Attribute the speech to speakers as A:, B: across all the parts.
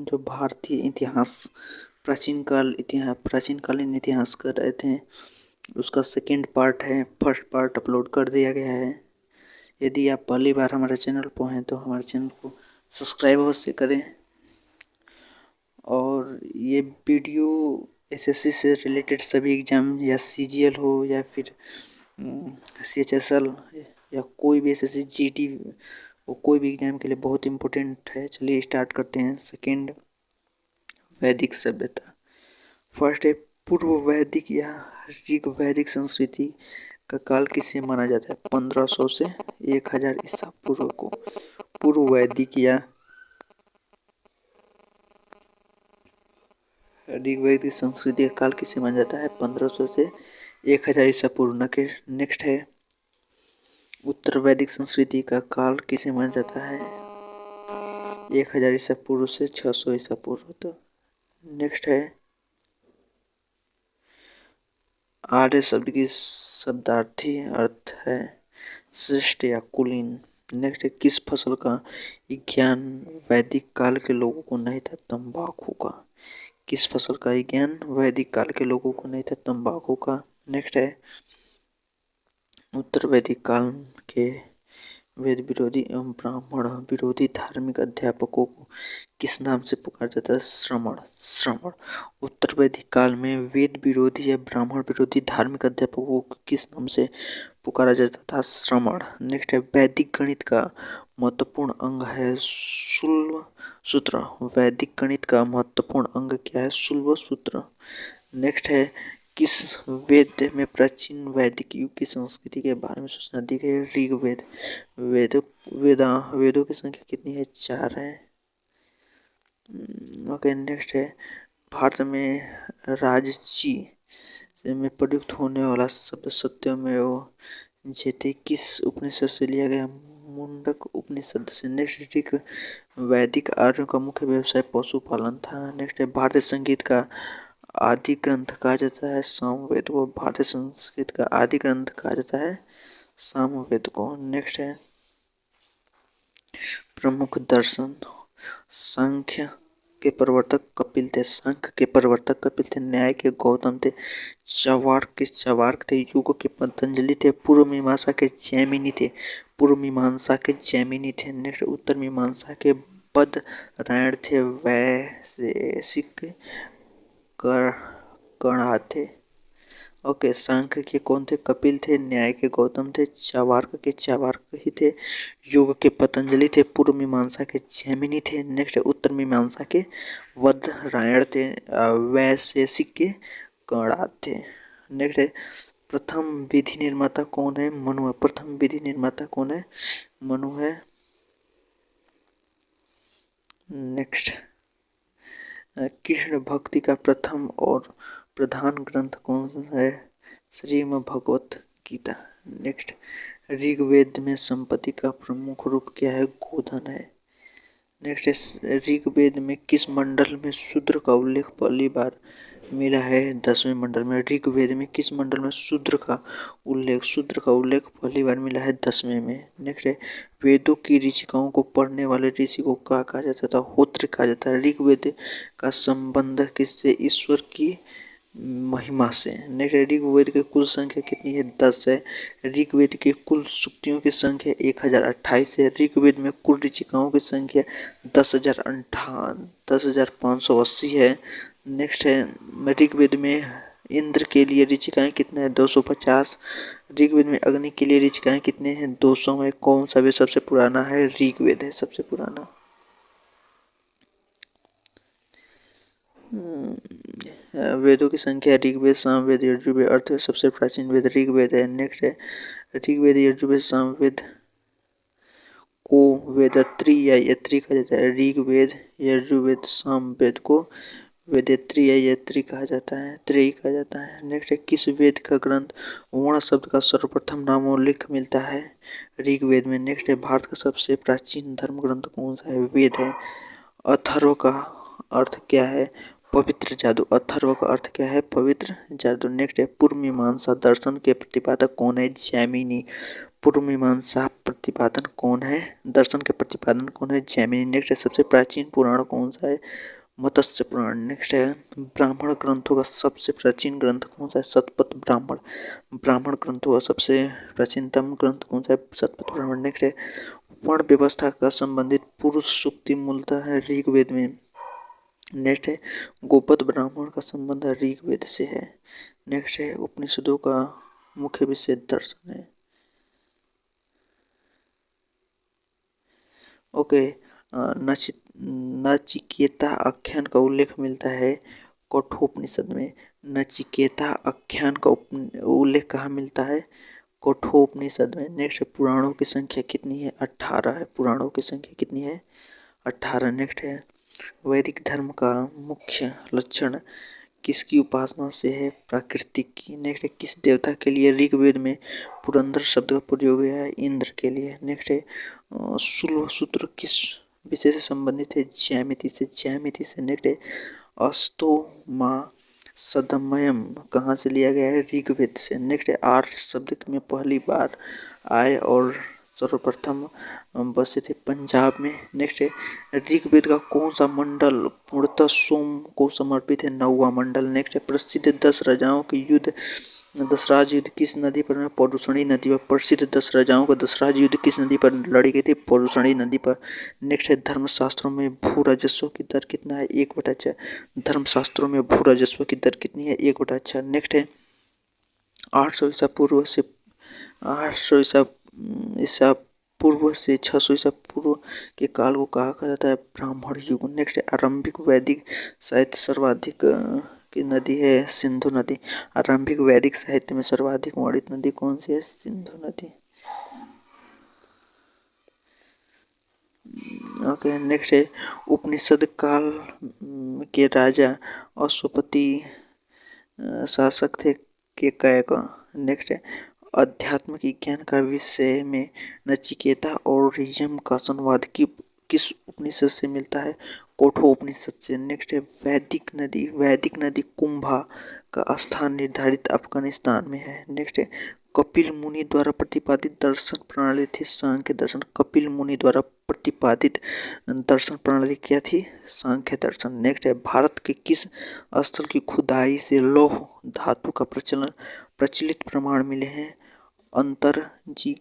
A: जो भारतीय इतिहास प्राचीनकालीन इतिहास कर रहे थे, उसका सेकंड पार्ट है। फर्स्ट पार्ट अपलोड कर दिया गया है। यदि आप पहली बार हमारे चैनल पर हैं तो हमारे चैनल को सब्सक्राइब अवश्य करें। और ये वीडियो एसएससी से रिलेटेड सभी एग्ज़ाम, या सीजीएल हो या फिर सीएचएसएल या कोई भी एसएससी जीडी वो कोई भी एग्ज़ाम के लिए बहुत इम्पोर्टेंट है। चलिए स्टार्ट करते हैं। सेकंड, वैदिक सभ्यता। फर्स्ट है पूर्व वैदिक या ऋग वैदिक संस्कृति का काल किसे माना जाता है? 1500 से 1000 ईसा पूर्व को पूर्व वैदिक या ऋग वैदिक संस्कृति का काल किसे माना जाता है? 1500 से 1000 ईसा पूर्व। नेक्स्ट है उत्तर वैदिक संस्कृति का काल किसे माना जाता है? 1000 ईसा पूर्व से 600 ईसा पूर्व तक। नेक्स्ट है आर्य शब्द की शब्दार्थी अर्थ है श्रेष्ठ या कुलीन। नेक्स्ट है किस फसल का ज्ञान वैदिक काल के लोगों को नहीं था? तंबाकू का। किस फसल का ज्ञान वैदिक काल के लोगों को नहीं था? तंबाकू का। नेक्स्ट है उत्तर वैदिक काल के वेद विरोधी एवं ब्राह्मण विरोधी धार्मिक अध्यापकों को किस नाम से पुकारा जाता है? श्रमण। उत्तर वैदिक काल में वेद विरोधी या ब्राह्मण विरोधी धार्मिक अध्यापकों को किस नाम से पुकारा जाता था? श्रमण। नेक्स्ट है वैदिक गणित का महत्वपूर्ण अंग है शुल्ब सूत्र। वैदिक गणित का महत्वपूर्ण अंग क्या है? शुल्ब सूत्र। नेक्स्ट है किस वेद में प्राचीन वैदिक युग की संस्कृति के बारे में सूचना दी गई है? ऋग्वेद। वेदों की संख्या कितनी है? 4 है। ओके, नेक्स्ट है भारत में राजची में प्रयुक्त होने वाला शब्द सत्यमेव जयते किस उपनिषद से लिया गया? मुंडक उपनिषद से। नेक्स्ट ऋग वैदिक आर्यों का मुख्य व्यवसाय पशुपालन था। नेक्स्ट है भारतीय संगीत का आदि ग्रंथ कहा जाता है सामवेद को। भारतीय संस्कृत का आदि ग्रंथ कहा जाता है सामवेद को। नेक्स्ट है प्रमुख दर्शन। सांख्य के प्रवर्तक कपिल थे। सांख्य के प्रवर्तक कपिल थे। न्याय के गौतम थे। चवार्क थे। योग के पतंजलि थे। पूर्व मीमांसा के जैमिनी थे। नेक्स्ट उत्तर मीमांसा के बदरायण थे। वैशेषिक कणा थे। ओके, सांख्य के कौन थे? कपिल थे। न्याय के गौतम थे। चवार्क ही थे। योग के पतंजलि थे। पूर्व मीमांसा के जैमिनी थे। नेक्स्ट उत्तर मीमांसा के वदरायण थे। वैशेषिक के कणा थे। नेक्स्ट है प्रथम विधि निर्माता कौन है? मनु है। प्रथम विधि निर्माता कौन है? मनु है। नेक्स्ट कृष्ण भक्ति का प्रथम और प्रधान ग्रंथ कौन सा है? श्रीमद्भगवत गीता। नेक्स्ट ऋग्वेद में संपत्ति का प्रमुख रूप क्या है? गोधन है। नेक्स्ट ऋग्वेद में किस मंडल में शूद्र का उल्लेख पहली बार मिला है? 10वें मंडल में। ऋग्वेद में किस मंडल में शूद्र का उल्लेख पहली बार मिला है? 10वें में। नेक्स्ट है वेदों की ऋचिकाओं को पढ़ने वाले ऋषि को क्या कहा जाता था? होत्र कहा जाता है। ऋग्वेद का संबंध किससे? ईश्वर की महिमा से। नेक्स्ट ऋग्वेद की कुल संख्या कितनी है? 10 है। ऋग्वेद की कुल सूक्तियों की संख्या 1028 है। ऋग्वेद में कुल ऋचिकाओं की संख्या 10,580 है। नेक्स्ट है ऋग्वेद में इंद्र के लिए ऋचिकाएं कितने हैं? 250। ऋग्वेद में अग्नि के लिए ऋचिकाएं कितने हैं? 200 है। कौन सा वेद सबसे पुराना है? ऋग्वेद है सबसे पुराना। वेदों की संख्या ऋग्वेद, सामवेद, यजुर्वेद, अर्थवेद। सबसे प्राचीन वेद ऋग्वेद है। नेक्स्ट है ऋग्वेद, यजुर्वेद, सामवेद को वेदत्री या यत्री कहा जाता है। ऋग्वेद, यजुर्वेद, सामवेद को वेदत्री या यत्री कहा जाता है, त्रयी कहा जाता है। नेक्स्ट है किस वेद का ग्रंथ वर्ण शब्द का सर्वप्रथम नामोल्लेख मिलता है? ऋग्वेद में। नेक्स्ट है भारत का सबसे प्राचीन धर्म ग्रंथ कौन सा है? वेद है। अथर्व का अर्थ क्या है? पवित्र जादू। अथर्व का अर्थ क्या है? पवित्र जादू। नेक्स्ट है पूर्व मीमांसा दर्शन के प्रतिपादक कौन है? जैमिनी। पूर्व मीमांसा प्रतिपादन कौन है? दर्शन के प्रतिपादन कौन है? जैमिनी। नेक्स्ट है सबसे प्राचीन पुराण कौन सा है? मत्स्य पुराण। नेक्स्ट है ब्राह्मण ग्रंथों का सबसे प्राचीन ग्रंथ कौन सा है? शतपथ ब्राह्मण। ब्राह्मण ग्रंथों का सबसे प्राचीनतम ग्रंथ कौन सा है? शतपथ ब्राह्मण। नेक्स्ट है वर्ण व्यवस्था का संबंधित पुरुष सूक्ति मूलतः है ऋग्वेद में। नेक्स्ट है गोपद ब्राह्मण का संबंध ऋग्वेद से है। नेक्स्ट है उपनिषदों का मुख्य विषय दर्शन है। ओके। नचिकेता आख्यान का उल्लेख मिलता है कठोपनिषद में। नचिकेता आख्यान का उल्लेख कहाँ मिलता है? कठोपनिषद में। नेक्स्ट है पुराणों की संख्या कितनी है? 18 है। पुराणों की संख्या कितनी है? 18। नेक्स्ट है वैदिक धर्म का मुख्य लक्षण किसकी उपासना से है? प्राकृतिक की। नेक्स्ट है किस देवता के लिए ऋग्वेद में पुरंदर शब्द का प्रयोग हुआ है? इंद्र के लिए। नेक्स्ट है शुल्ब सूत्र किस विषय से संबंधित है? ज्यामिति से। ज्यामिति से। नेक्स्ट है अस्तोमा सदमयम कहाँ से लिया गया है? ऋग्वेद से। नेक्स्ट है आर्य शब्द में पहली बार आए और सर्वप्रथम बसे थे पंजाब में। नेक्स्ट है ऋग्वेद का कौन सा मंडल पूर्णतः सोम को समर्पित है? 9वां मंडल। नेक्स्ट है प्रसिद्ध 10 राजाओं के युद्ध दशराज युद्ध किस नदी पर? पौरुषणी नदी पर। प्रसिद्ध 10 राजाओं का दशराज युद्ध किस नदी पर लड़ी गई थी? पौरुषणी नदी पर। नेक्स्ट है धर्मशास्त्रों में भू राजस्व की दर कितना है? 1/6। धर्मशास्त्रों में भू राजस्व की दर कितनी है? 1/6। नेक्स्ट है 800 ईसा पूर्व से 800 ईसा पूर्व से 600 ईसा पूर्व के काल को कहा जाता है ब्राह्मण युग। नेक्स्ट है आरंभिक वैदिक साहित्य सर्वाधिक की नदी है सिंधु नदी। आरंभिक वैदिक साहित्य में सर्वाधिक वर्णित नदी कौन सी है? सिंधु नदी। ओके। नेक्स्ट है उपनिषद काल के राजा अश्वपति शासक थे के कय का। नेक्स्ट है अध्यात्म विज्ञान का विषय में नचिकेता और यम का संवाद किस उपनिषद से मिलता है? कठोपनिषद से। नेक्स्ट है वैदिक नदी कुंभा का स्थान निर्धारित अफगानिस्तान में है। नेक्स्ट है कपिल मुनि द्वारा प्रतिपादित दर्शन प्रणाली थी सांख्य दर्शन। कपिल मुनि द्वारा प्रतिपादित दर्शन प्रणाली क्या थी? सांख्य दर्शन। नेक्स्ट है भारत के किस स्थल की खुदाई से लौह धातु का प्रचलित प्रमाण मिले हैं? अंतरजी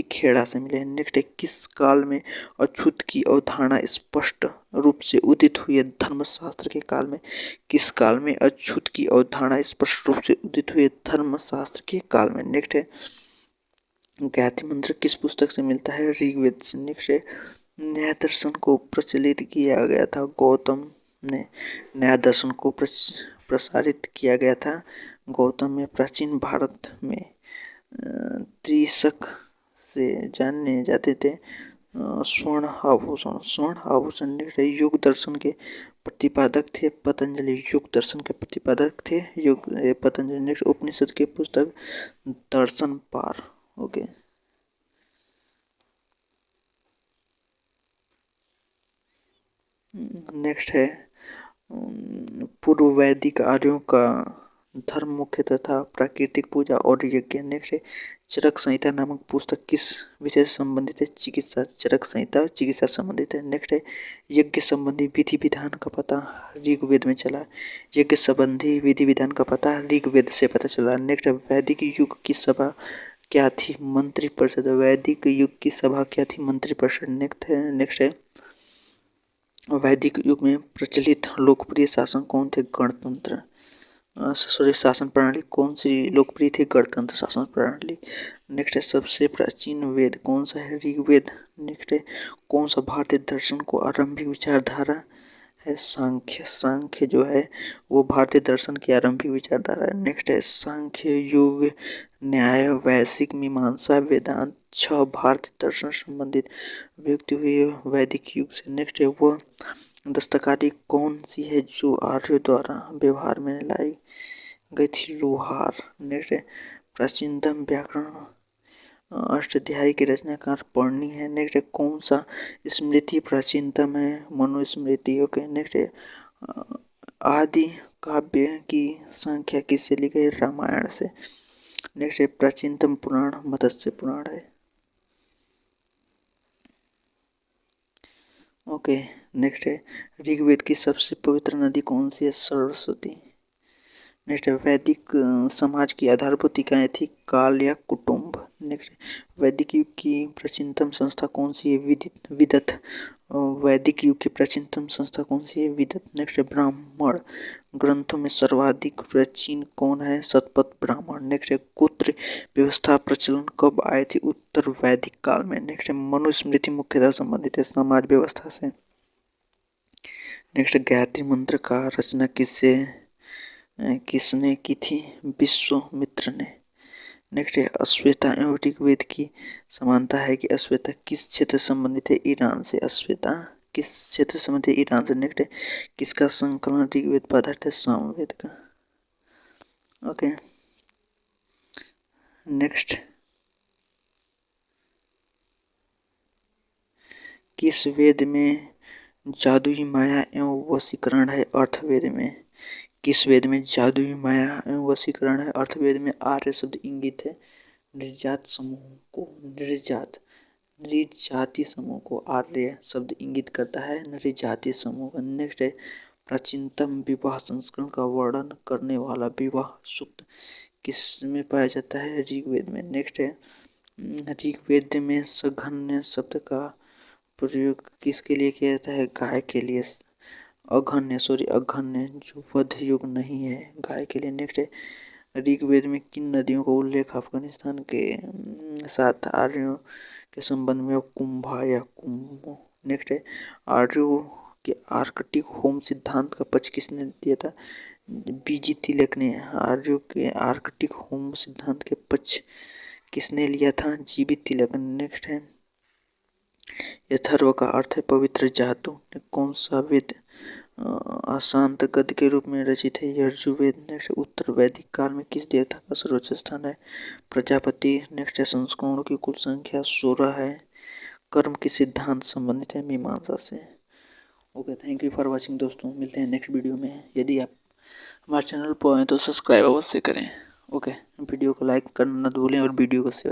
A: खेड़ा से मिले हैं। नेक्स्ट है किस काल में अछूत की अवधारणा स्पष्ट रूप से उदित हुई है? धर्मशास्त्र के काल में। किस काल में अछूत की अवधारणा स्पष्ट रूप से उदित हुई है? धर्मशास्त्र के काल में। नेक्स्ट है गायत्री मंत्र किस पुस्तक से मिलता है? ऋग्वेद से। नेक्स्ट है न्याय दर्शन को प्रचलित किया गया था गौतम ने। न्याय दर्शन को प्रसारित किया गया था गौतम में। प्राचीन भारत में त्रिशक से जाने जाते थे स्वर्ण आभूषण। युग दर्शन के प्रतिपादक थे पतंजलि। युग दर्शन के प्रतिपादक थे पतंजलि। नेक्स्ट उपनिषद के पुस्तक दर्शन पार। ओके। नेक्स्ट है पूर्व वैदिक आर्यों का धर्म मुख्यतः था प्राकृतिक पूजा और यज्ञ। नेक्स्ट है चरक संहिता नामक पुस्तक किस विषय से संबंधित है? चिकित्सा। चरक संहिता चिकित्सा से संबंधित है। नेक्स्ट है यज्ञ संबंधी विधि विधान का पता ऋग्वेद में चला। यज्ञ संबंधी विधि विधान का पता ऋग्वेद से पता चला। नेक्स्ट है वैदिक युग की सभा क्या थी? मंत्रिपरिषद। वैदिक युग की सभा क्या थी? मंत्रिपरिषद। नेक्स्ट है वैदिक युग में प्रचलित लोकप्रिय शासन कौन थे? गणतंत्र। शासन प्रणाली कौन सी लोकप्रिय थी? गणतंत्र शासन प्रणाली। नेक्स्ट है सबसे प्राचीन वेद कौन सा है? ऋग्वेद। नेक्स्ट है कौन सा भारतीय दर्शन को आरंभिक विचारधारा है? सांख्य। सांख्य जो है वो भारतीय दर्शन की आरंभिक विचारधारा है। नेक्स्ट है सांख्य योग न्याय वैशिक मीमांसा वेदांत 6 भारतीय दर्शन संबंधित व्यक्ति हुई वैदिक युग से। नेक्स्ट है वह दस्तकारी कौन सी है जो आर्यों द्वारा व्यवहार में लाई गई थी? लोहार। नेक्स्ट है प्राचीनतम व्याकरण अष्टाध्यायी की रचनाकार पढ़नी है। नेक्स्ट है कौन सा स्मृति प्राचीनतम है? मनुस्मृति। ओके। नेक्स्ट है आदि काव्य की संख्या किससे ली गई? रामायण से। नेक्स्ट है प्राचीनतम पुराण मत्स्य पुराण है। ओके, नेक्स्ट है ऋग्वेद की सबसे पवित्र नदी कौन सी है? सरस्वती। नेक्स्ट है वैदिक समाज की आधारभूत इकाई थी काल या कुटुंब। नेक्स्ट वैदिक युग की प्राचीनतम संस्था कौन सी है? विदत। वैदिक युग की प्राचीनतम संस्था कौन सी है? विदत। नेक्स्ट है ब्राह्मण ग्रंथों में सर्वाधिक प्राचीन कौन है? शतपथ ब्राह्मण। नेक्स्ट है गोत्र व्यवस्था प्रचलन कब आई थी? उत्तर वैदिक काल में। नेक्स्ट है मनुस्मृति मुख्यतः संबंधित है समाज व्यवस्था से। नेक्स्ट गायत्री मंत्र का रचना किसने की थी? विश्वामित्र ने। नेक्स्ट है अश्वेता एवं ऋग्वेद की समानता है कि अश्वेता किस क्षेत्र से संबंधित है? ईरान से। अश्वेता किस क्षेत्र से संबंधित है? ईरान से। नेक्स्ट है किसका संकलन ऋग्वेद पर आधारित है? सामवेद का। ओके, नेक्स्ट किस वेद में जादुई माया एवं वशीकरण है? अर्थवेद में। किस वेद में जादुई माया एवं वशीकरण है? अर्थवेद में। आर्य शब्द इंगित है निर्जात समूह को। नृजाति समूह को आर्य शब्द इंगित करता है नृजाति समूह का। नेक्स्ट है प्राचीनतम विवाह संस्करण का वर्णन करने वाला विवाह सूक्त किस में पाया जाता है? ऋग्वेद में। नेक्स्ट है ऋग्वेद में सघन्य शब्द का प्रयोग किसके लिए किया जाता है? गाय के लिए। अघन्य जो वध युग नहीं है, गाय के लिए। नेक्स्ट है ऋग्वेद में किन नदियों का उल्लेख अफगानिस्तान के साथ आर्यों के संबंध में? कुंभा या कुंभ। नेक्स्ट है आर्यों के आर्कटिक होम सिद्धांत का पक्ष किसने दिया था? बीजी तिलक ने। आर्यों के आर्कटिक होम सिद्धांत के पक्ष किसने लिया था? जीबी तिलक। नेक्स्ट है यथर्व का अर्थ है पवित्र धातु। कौन सा वेद अशांत गद्य के रूप में रचित है? यजुर्वेद। नेक्स्ट उत्तर वैदिक काल में किस देवता का सर्वोच्च स्थान है? प्रजापति। नेक्स्ट है संस्करणों की कुल संख्या 16 है। कर्म के सिद्धांत संबंधित है मीमांसा से। Okay, thank you for watching दोस्तों, मिलते हैं नेक्स्ट वीडियो में। यदि आप हमारे चैनल पर आए तो सब्सक्राइब अवश्य करें। ओके, वीडियो को लाइक करना न भूलें और वीडियो को शेयर